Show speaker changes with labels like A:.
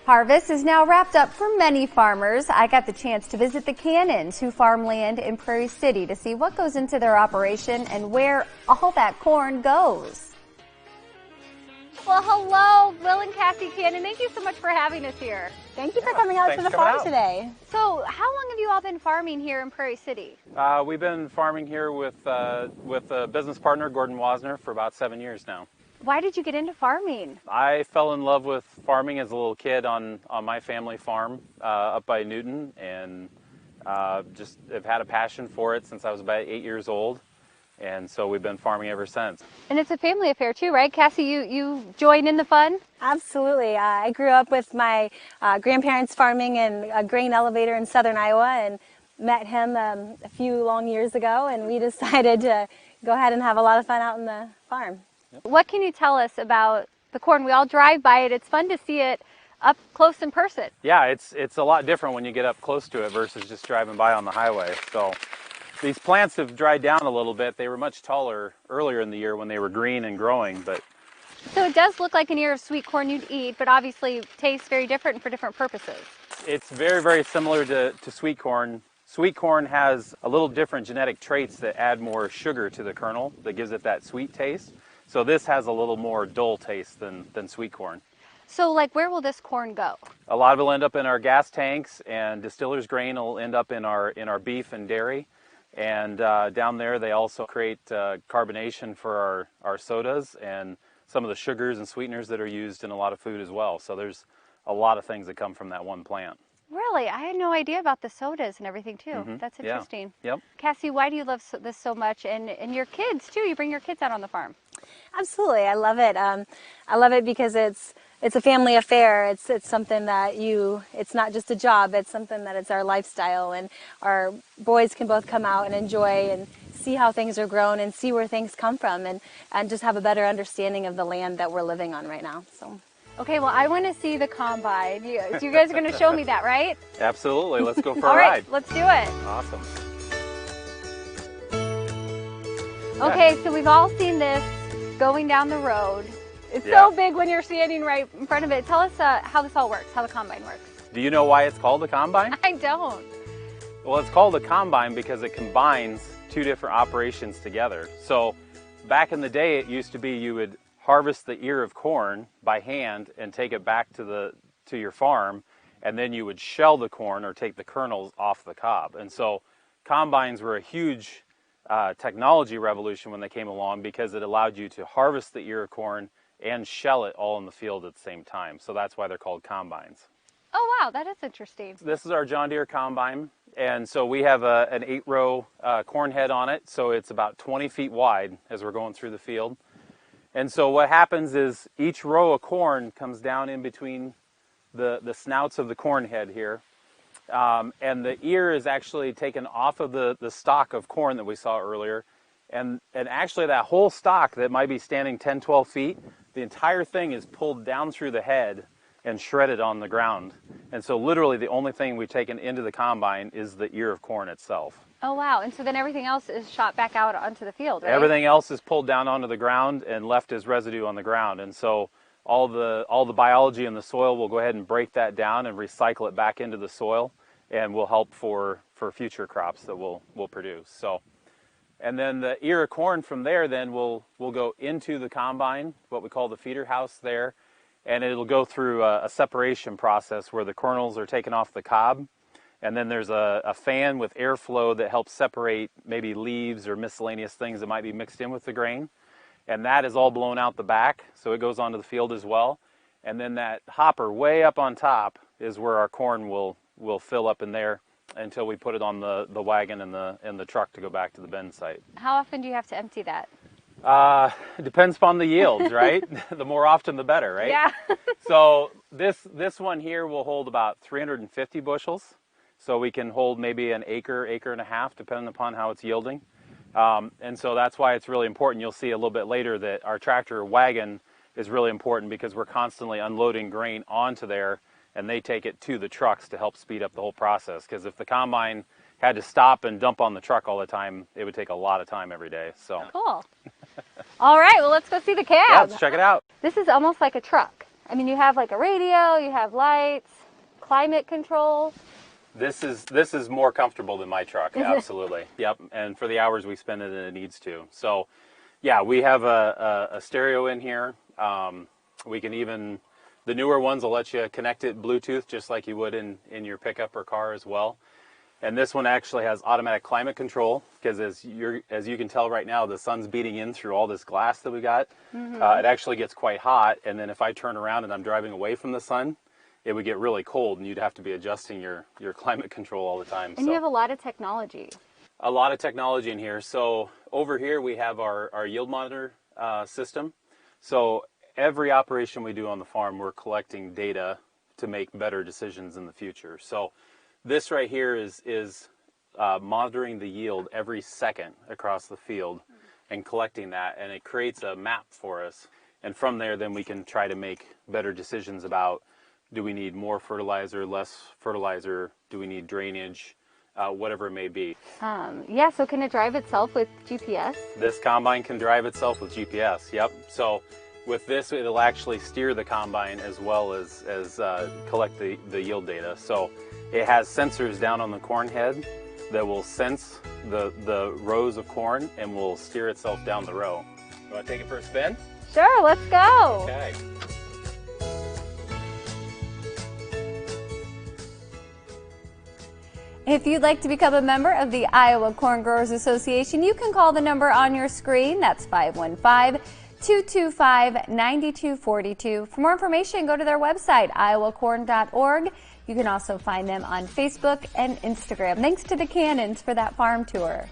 A: Harvest is now wrapped up for many farmers. I got the chance to visit the Cannons, who farm land in Prairie City, to see what goes into their operation and where all that corn goes. Well, hello, Will and Cassie Cannon. Thank you so much for having us here.
B: Thank you for coming out to the farm today.
A: So, how long have you all been farming here in Prairie City?
C: We've been farming here with a business partner, Gordon Wasner, for about 7 years now.
A: Why did you get into farming?
C: I fell in love with farming as a little kid on my family farm up by Newton, and just have had a passion for it since I was about 8 years old. And so we've been farming ever since.
A: And it's a family affair too, right? Cassie, you join in the fun?
B: Absolutely. I grew up with my grandparents farming in a grain elevator in southern Iowa, and met him a few long years ago, and we decided to go ahead and have a lot of fun out in the farm.
A: Yep. What can you tell us about the corn? We all drive by it. It's fun to see it up close in person.
C: Yeah, it's a lot different when you get up close to it versus just driving by on the highway. So these plants have dried down a little bit. They were much taller earlier in the year when they were green and growing. But
A: so it does look like an ear of sweet corn you'd eat, but obviously tastes very different for different purposes.
C: It's very, very similar to sweet corn. Sweet corn has a little different genetic traits that add more sugar to the kernel that gives it that sweet taste. So this has a little more dull taste than sweet corn.
A: So like, where will this corn go?
C: A lot of it will end up in our gas tanks, and distiller's grain will end up in our beef and dairy. And down there they also create carbonation for our sodas and some of the sugars and sweeteners that are used in a lot of food as well. So there's a lot of things that come from that one plant.
A: Really? I had no idea about the sodas and everything too. Mm-hmm. That's interesting.
C: Yeah. Yep.
A: Cassie, why do you love this so much? And your kids too, you bring your kids out on the farm.
B: Absolutely, I love it. I love it because it's a family affair. It's something that it's not just a job, it's something that it's our lifestyle, and our boys can both come out and enjoy and see how things are grown and see where things come from, and just have a better understanding of the land that we're living on right now. So.
A: Okay, well, I want to see the combine. You guys are going to show me that, right?
C: Absolutely. Let's go for
A: a
C: ride.
A: All right, let's do it.
C: Awesome.
A: Okay, so we've all seen this going down the road. It's so big when you're standing right in front of it. Tell us how this all works, how the combine works.
C: Do you know why it's called the combine?
A: I don't.
C: Well, it's called the combine because it combines two different operations together. So back in the day, it used to be you would harvest the ear of corn by hand and take it back to your farm, and then you would shell the corn or take the kernels off the cob. And so combines were a huge technology revolution when they came along, because it allowed you to harvest the ear of corn and shell it all in the field at the same time. So that's why they're called combines.
A: Oh wow, that is interesting.
C: This is our John Deere combine, and so we have an 8-row corn head on it, so it's about 20 feet wide as we're going through the field. And so what happens is each row of corn comes down in between the snouts of the corn head here. And the ear is actually taken off of the stalk of corn that we saw earlier. And actually that whole stalk that might be standing 10, 12 feet, the entire thing is pulled down through the head and shredded on the ground. And so literally the only thing we've taken into the combine is the ear of corn itself.
A: Oh wow, and so then everything else is shot back out onto the field, right?
C: Everything else is pulled down onto the ground and left as residue on the ground. And so all the biology in the soil will go ahead and break that down and recycle it back into the soil, and will help for future crops that we'll produce. So, and then the ear of corn from there then will go into the combine, what we call the feeder house there, and it'll go through a separation process where the kernels are taken off the cob. And then there's a fan with airflow that helps separate maybe leaves or miscellaneous things that might be mixed in with the grain. And that is all blown out the back, so it goes onto the field as well. And then that hopper way up on top is where our corn will fill up in there until we put it on the wagon and the truck to go back to the bin site.
A: How often do you have to empty that?
C: It depends upon the yields, right? The more often the better, right?
A: Yeah.
C: So this one here will hold about 350 bushels. So we can hold maybe an acre and a half, depending upon how it's yielding. And so that's why it's really important. You'll see a little bit later that our tractor wagon is really important, because we're constantly unloading grain onto there, and they take it to the trucks to help speed up the whole process. Because if the combine had to stop and dump on the truck all the time, it would take a lot of time every day. So
A: cool. All right, well, let's go see the cab.
C: Yeah, let's check it out.
A: This is almost like a truck. I mean, you have like a radio, you have lights, climate control.
C: This is more comfortable than my truck, absolutely. Yep, and for the hours we spend it needs to. So, yeah, we have a stereo in here. We can even, the newer ones will let you connect it Bluetooth just like you would in your pickup or car as well. And this one actually has automatic climate control because as you can tell right now, the sun's beating in through all this glass that we got. It actually gets quite hot, and then if I turn around and I'm driving away from the sun, it would get really cold, and you'd have to be adjusting your climate control all the time.
A: And you have a lot of technology.
C: A lot of technology in here. So over here we have our yield monitor system. So every operation we do on the farm, we're collecting data to make better decisions in the future. So this right here is monitoring the yield every second across the field and collecting that, and it creates a map for us. And from there, then we can try to make better decisions about, do we need more fertilizer, less fertilizer, do we need drainage, whatever it may be.
A: Yeah, so can it drive itself with GPS?
C: This combine can drive itself with GPS, yep. So with this, it'll actually steer the combine as well as collect the yield data. So it has sensors down on the corn head that will sense the rows of corn and will steer itself down the row. You want to take it for a spin?
A: Sure, let's go.
C: Okay.
A: If you'd like to become a member of the Iowa Corn Growers Association, you can call the number on your screen. That's 515-225-9242. For more information, go to their website, iowacorn.org. You can also find them on Facebook and Instagram. Thanks to the Cannons for that farm tour.